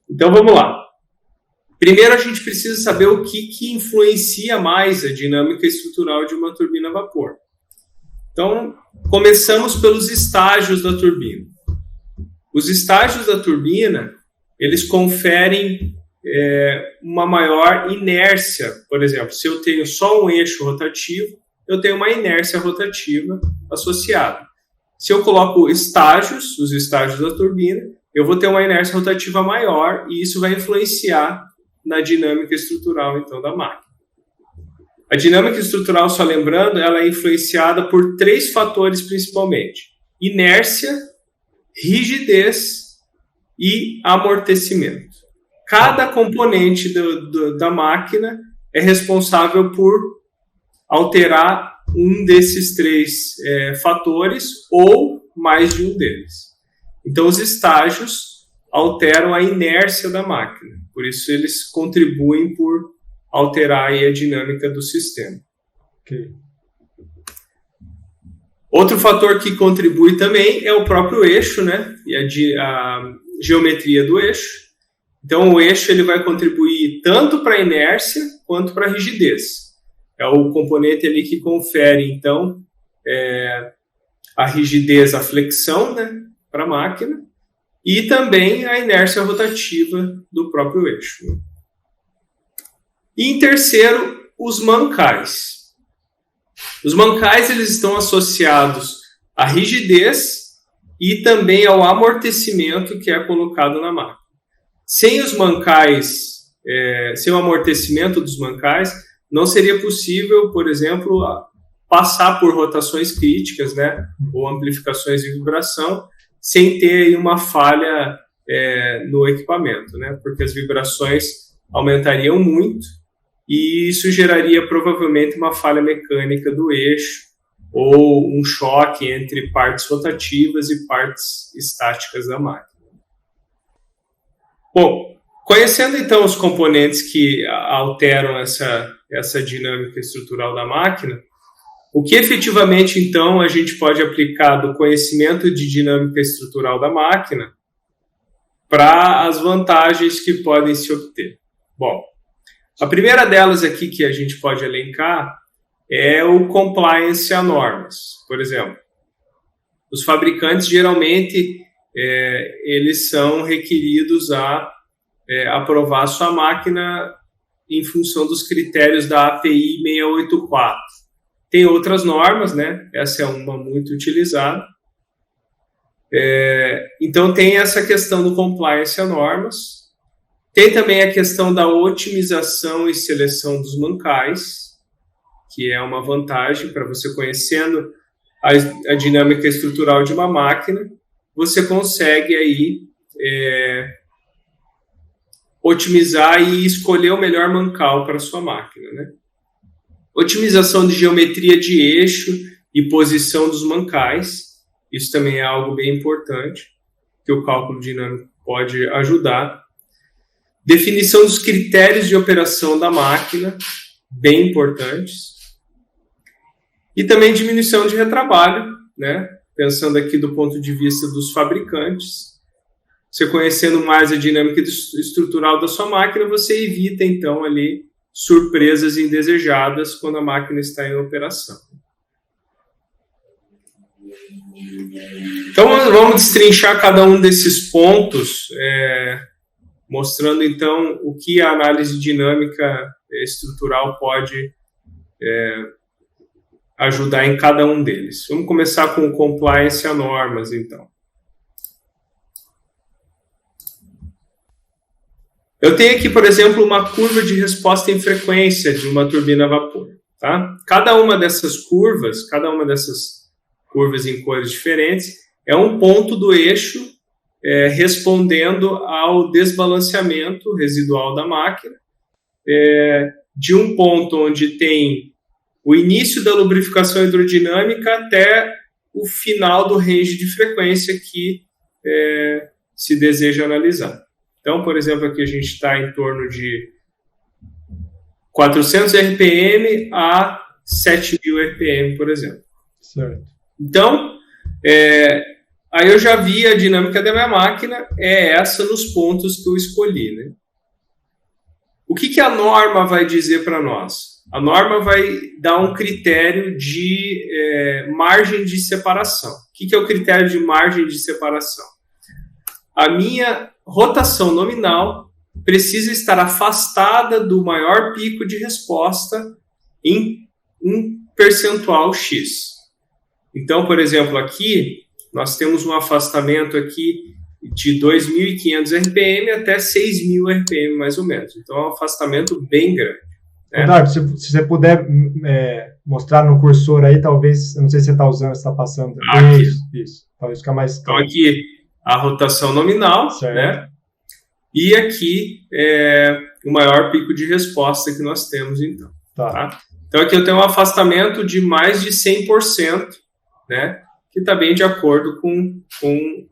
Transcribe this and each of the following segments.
Então, vamos lá. Primeiro, a gente precisa saber o que influencia mais a dinâmica estrutural de uma turbina a vapor. Então, começamos pelos estágios da turbina. Os estágios da turbina, eles conferem uma maior inércia. Por exemplo, se eu tenho só um eixo rotativo, eu tenho uma inércia rotativa associada. Se eu coloco estágios, os estágios da turbina, eu vou ter uma inércia rotativa maior e isso vai influenciar na dinâmica estrutural, então, da máquina. A dinâmica estrutural, só lembrando, ela é influenciada por 3 fatores principalmente: inércia, rigidez e amortecimento. Cada componente da máquina é responsável por alterar um desses 3 fatores ou mais de um deles. Então, os estágios alteram a inércia da máquina. Por isso, eles contribuem por alterar aí a dinâmica do sistema. Okay. Outro fator que contribui também é o próprio eixo, né? E a geometria do eixo. Então, o eixo ele vai contribuir tanto para a inércia quanto para a rigidez. É o componente ali que confere, então, a rigidez, a flexão, né, para a máquina, e também a inércia rotativa do próprio eixo. E em terceiro, os mancais. Os mancais eles estão associados à rigidez e também ao amortecimento que é colocado na máquina. Sem os mancais, sem o amortecimento dos mancais, não seria possível, por exemplo, passar por rotações críticas, né, ou amplificações de vibração, sem ter aí uma falha no equipamento, né, porque as vibrações aumentariam muito e isso geraria provavelmente uma falha mecânica do eixo ou um choque entre partes rotativas e partes estáticas da máquina. Bom, conhecendo então os componentes que alteram essa dinâmica estrutural da máquina, o que efetivamente então a gente pode aplicar do conhecimento de dinâmica estrutural da máquina para as vantagens que podem se obter? Bom, a primeira delas aqui que a gente pode elencar é o compliance a normas. Por exemplo, os fabricantes geralmente eles são requeridos a aprovar a sua máquina em função dos critérios da API 684. Tem outras normas, né? Essa é uma muito utilizada. Então, tem essa questão do compliance a normas. Tem também a questão da otimização e seleção dos mancais, que é uma vantagem para você conhecendo a dinâmica estrutural de uma máquina, você consegue aí otimizar e escolher o melhor mancal para a sua máquina, né? Otimização de geometria de eixo e posição dos mancais, isso também é algo bem importante, que o cálculo dinâmico pode ajudar. Definição dos critérios de operação da máquina, bem importantes. E também diminuição de retrabalho, né? Pensando aqui do ponto de vista dos fabricantes. Você conhecendo mais a dinâmica estrutural da sua máquina, você evita, então, ali surpresas indesejadas quando a máquina está em operação. Então, vamos destrinchar cada um desses pontos, mostrando, então, o que a análise dinâmica estrutural pode ajudar em cada um deles. Vamos começar com o compliance a normas, então. Eu tenho aqui, por exemplo, uma curva de resposta em frequência de uma turbina a vapor. Tá? Cada uma dessas curvas em cores diferentes, é um ponto do eixo respondendo ao desbalanceamento residual da máquina, de um ponto onde tem o início da lubrificação hidrodinâmica até o final do range de frequência que se deseja analisar. Então, por exemplo, aqui a gente está em torno de 400 RPM a 7.000 RPM, por exemplo. Certo. Então, aí eu já vi a dinâmica da minha máquina, é essa nos pontos que eu escolhi, né? O que a norma vai dizer para nós? A norma vai dar um critério de margem de separação. O que é o critério de margem de separação? A minha rotação nominal precisa estar afastada do maior pico de resposta em um percentual X. Então, por exemplo, aqui, nós temos um afastamento aqui de 2.500 RPM até 6.000 RPM, mais ou menos. Então, é um afastamento bem grande. Né? Eduardo, se você puder mostrar no cursor aí, talvez, eu não sei se você está usando, se está passando. Isso. Talvez ficar mais claro. Então, aqui, a rotação nominal, certo, né? E aqui, o maior pico de resposta que nós temos, então. Tá? Então, aqui eu tenho um afastamento de mais de 100%, né? Que está bem de acordo com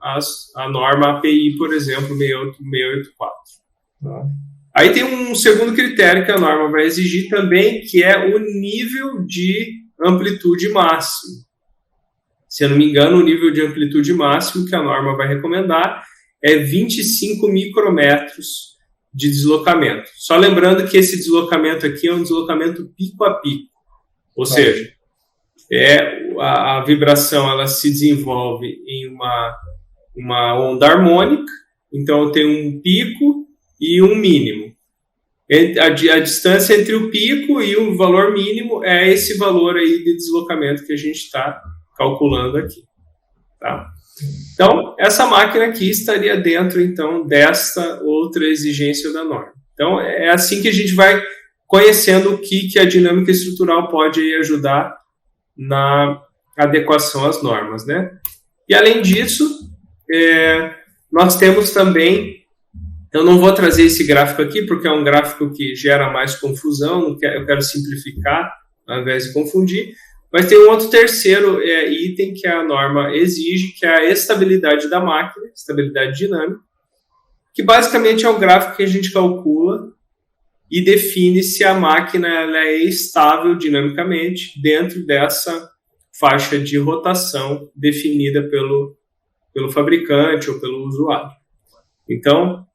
a norma API, por exemplo, 68684. Aí tem um segundo critério que a norma vai exigir também, que é o nível de amplitude máximo. Se eu não me engano, o nível de amplitude máximo que a norma vai recomendar é 25 micrometros de deslocamento. Só lembrando que esse deslocamento aqui é um deslocamento pico a pico. Ou seja, a vibração ela se desenvolve em uma onda harmônica, então eu tenho um pico e um mínimo. A distância entre o pico e o valor mínimo é esse valor aí de deslocamento que a gente está calculando aqui. Tá? Então, essa máquina aqui estaria dentro, então, desta outra exigência da norma. Então, é assim que a gente vai conhecendo o que a dinâmica estrutural pode aí ajudar na adequação às normas, né? E, além disso, nós temos também, eu não vou trazer esse gráfico aqui, porque é um gráfico que gera mais confusão, eu quero simplificar, ao invés de confundir, mas tem um outro terceiro item que a norma exige, que é a estabilidade da máquina, estabilidade dinâmica, que basicamente é o gráfico que a gente calcula e define se a máquina ela é estável dinamicamente dentro dessa faixa de rotação definida pelo fabricante ou pelo usuário. Então,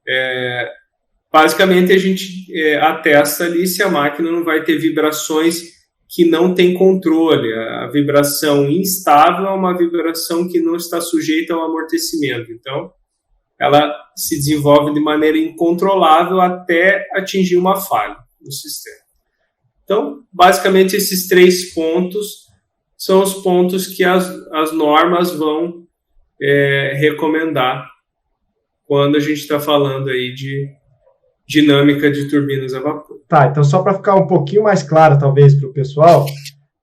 basicamente a gente atesta ali se a máquina não vai ter vibrações que não tem controle. A vibração instável é uma vibração que não está sujeita ao amortecimento. Então, ela se desenvolve de maneira incontrolável até atingir uma falha no sistema. Então, basicamente, esses 3 pontos são os pontos que as normas vão recomendar quando a gente está falando aí de dinâmica de turbinas a vapor. Tá, então só para ficar um pouquinho mais claro, talvez, para o pessoal,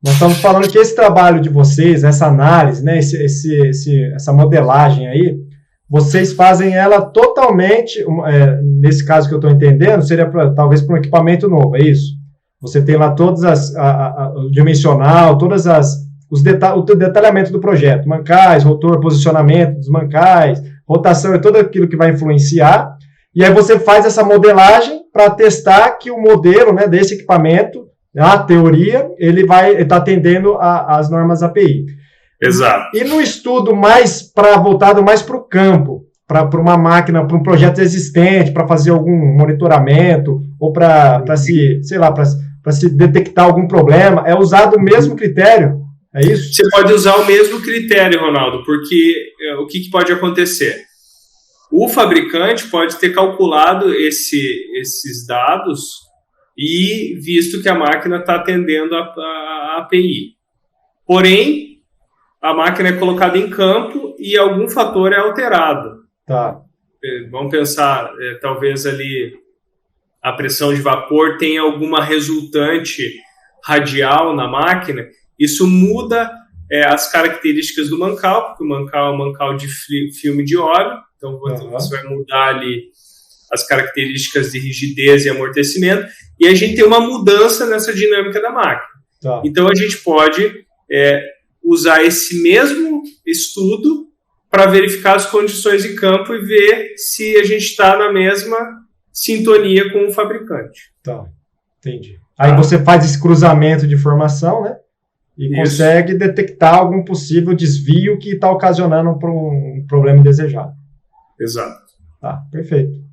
nós estamos falando que esse trabalho de vocês, essa análise, né, essa modelagem aí, vocês fazem ela totalmente, nesse caso que eu estou entendendo, seria talvez para um equipamento novo, é isso? Você tem lá todas o dimensional, o detalhamento do projeto, mancais, rotor, posicionamento dos mancais, rotação e tudo aquilo que vai influenciar, e aí você faz essa modelagem para testar que o modelo, né, desse equipamento, a teoria, ele está atendendo às normas API. Exato. E no estudo voltado mais para o campo, para uma máquina, para um projeto existente, para fazer algum monitoramento, ou para se detectar algum problema, é usado o mesmo critério? É isso? Você pode usar o mesmo critério, Ronaldo, porque o que pode acontecer? O fabricante pode ter calculado esses dados e visto que a máquina está atendendo a API. Porém, a máquina é colocada em campo e algum fator é alterado. Tá. Vamos pensar, talvez ali a pressão de vapor tenha alguma resultante radial na máquina. Isso muda as características do mancal, porque o mancal é um mancal de filme de óleo, então você vai mudar ali as características de rigidez e amortecimento, e a gente tem uma mudança nessa dinâmica da máquina. Tá. Então a gente pode usar esse mesmo estudo para verificar as condições de campo e ver se a gente está na mesma sintonia com o fabricante. Tá, entendi. Aí você faz esse cruzamento de informação, né? e consegue detectar algum possível desvio que está ocasionando um problema indesejado. Exato. Tá, perfeito.